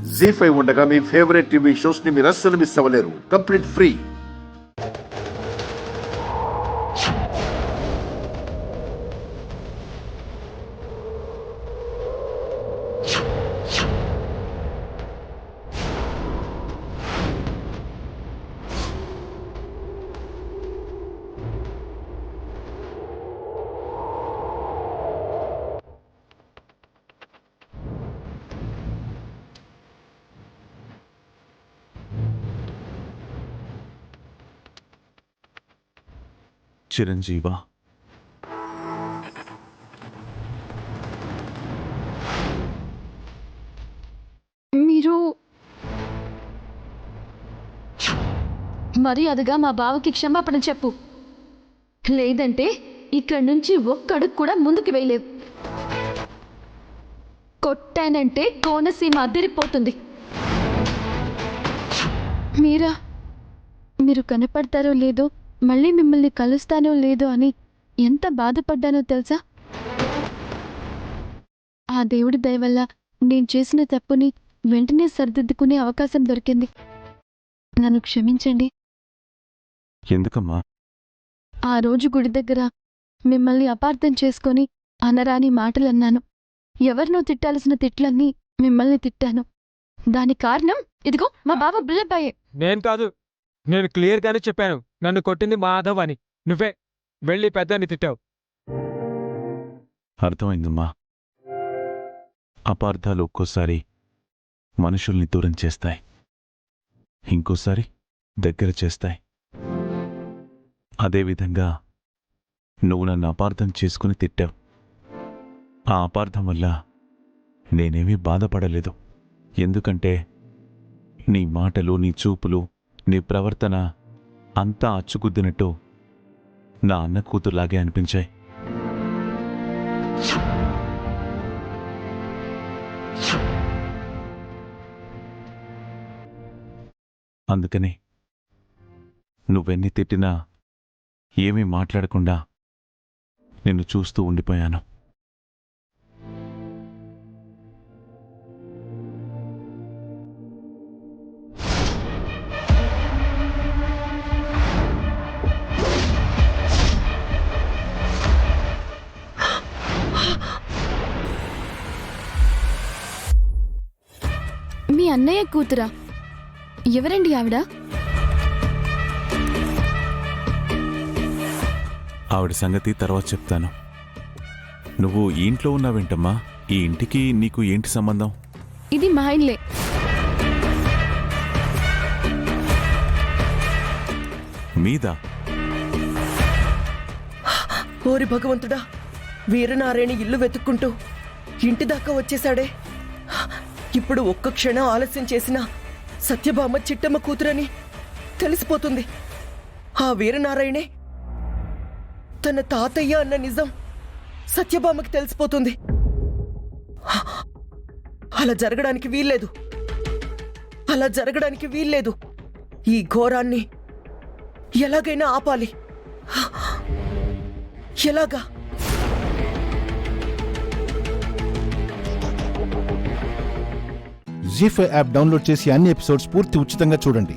జీ5 ఉండగా మీ favourite TV shows ని మీరు అస్సలు మిస్ అవ్వలేరు. Complete free. చిరంజీవా, మీరు మర్యాదగా మా బావకి క్షమాపణ చెప్పు, లేదంటే ఇక్కడి నుంచి ఒక్కడుగు కూడా ముందుకు వేయలేవు. కొట్టానంటే కోనసీమ అదిరిపోతుంది. మీరు కనపడతారో లేదో, మళ్ళీ మిమ్మల్ని కలుస్తానో లేదో అని ఎంత బాధపడ్డానో తెలుసా? ఆ దేవుడి దయ వల్ల నేను చేసిన తప్పుని వెంటనే సరిదిద్దుకునే అవకాశం దొరికింది. నన్ను క్షమించండి. ఎందుకమ్మా? ఆ రోజు గుడి దగ్గర మిమ్మల్ని అపార్థం చేసుకొని అనరాని మాటలన్నాను. ఎవరినో తిట్టాల్సిన తిట్లన్నీ మిమ్మల్ని తిట్టాను. దాని కారణం ఇదిగో మా బావ బుల్లబ్బాయే. నేను కాదు, నేను క్లియర్గానే చెప్పాను. నన్ను కొట్టింది మాధవ్ అని. నువ్వే వెళ్ళి పెద్దని తిట్టావు. అర్థమైందమ్మా. అపార్థాలు ఒక్కోసారి మనుషుల్ని దూరం చేస్తాయి, ఇంకోసారి దగ్గర చేస్తాయి. అదేవిధంగా నువ్వు నన్ను అపార్థం చేసుకుని తిట్టావు. ఆ అపార్థం వల్ల నేనేమీ బాధపడలేదు. ఎందుకంటే నీ మాటలు, నీ చూపులు, నీ ప్రవర్తన అంతా అచ్చుకుద్దినట్టు నా అన్న కూతురులాగే అనిపించాయి. అందుకని నువ్వెన్ని తిట్టినా ఏమీ మాట్లాడకుండా నిన్ను చూస్తూ ఉండిపోయాను. మీ అన్నయ్య కూతురా? ఎవరండి ఆవిడ? ఆవిడ సంగతి తర్వాత చెప్తాను. నువ్వు ఈ ఇంట్లో ఉన్నావేంటమ్మా? ఈ ఇంటికి నీకు ఏంటి సంబంధం? ఇది మా ఇల్లే. మీదా? ఓరి భగవంతుడా, వీరనారాయణ ఇల్లు వెతుక్కుంటూ ఇంటి దాకా వచ్చేశాడే. ఇప్పుడు ఒక్క క్షణం ఆలస్యం చేసినా సత్యభామ చిట్టమ్మ కూతురని తెలిసిపోతుంది. ఆ వీరనారాయణే తన తాతయ్య అన్న నిజం సత్యభామకి తెలిసిపోతుంది. అలా జరగడానికి వీల్లేదు. ఈ ఘోరాన్ని ఎలాగైనా ఆపాలి. ఎలాగా? జీ5 యాప్ డౌన్లోడ్ చేసి అన్ని ఎపిసోడ్స్ పూర్తి ఉచితంగా చూడండి.